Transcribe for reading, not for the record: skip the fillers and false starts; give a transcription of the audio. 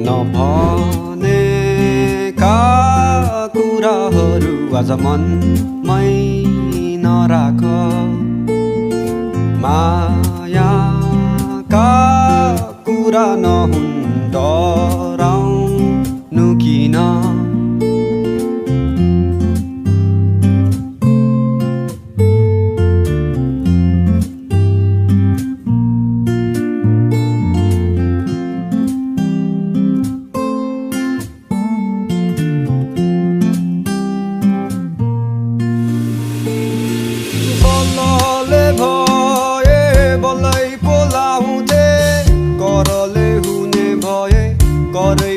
नभनेका कुराहरू आज मनमै नराख मायाका कुरा नहुन् डराउनु किन बल्लले भए बल्लै बोलाउँथे करले हुने भए करै